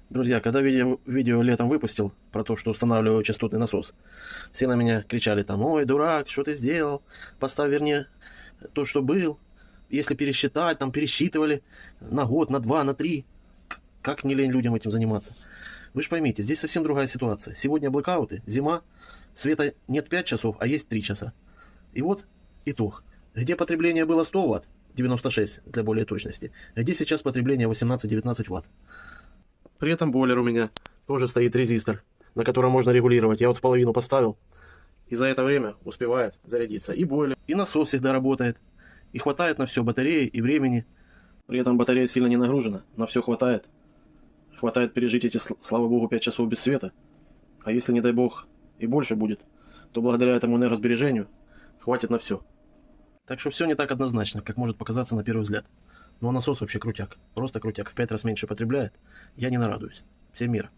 Друзья, когда видео летом выпустил про то, что устанавливаю частотный насос, все на меня кричали там: «Ой, дурак, что ты сделал? Поставь, вернее, то, что был. Если пересчитать, там пересчитывали на год, на два, на три. Как не лень людям этим заниматься?» Вы же поймите, здесь совсем другая ситуация. Сегодня блэкауты, зима, света нет 5 часов, а есть 3 часа. И вот итог. Где потребление было 100 Вт, 96 для более точности, где сейчас потребление 18-19 Вт. При этом бойлер у меня тоже стоит резистор, на котором можно регулировать. Я вот в половину поставил, и за это время успевает зарядиться и бойлер, и насос всегда работает. И хватает на все батареи и времени. При этом батарея сильно не нагружена, на все хватает. Хватает пережить эти, слава богу, 5 часов без света. А если, не дай бог, и больше будет, то благодаря этому энергосбережению хватит на все. Так что все не так однозначно, как может показаться на первый взгляд. Ну а насос вообще крутяк. Просто крутяк. В 5 раз меньше потребляет. Я не нарадуюсь. Всем мира.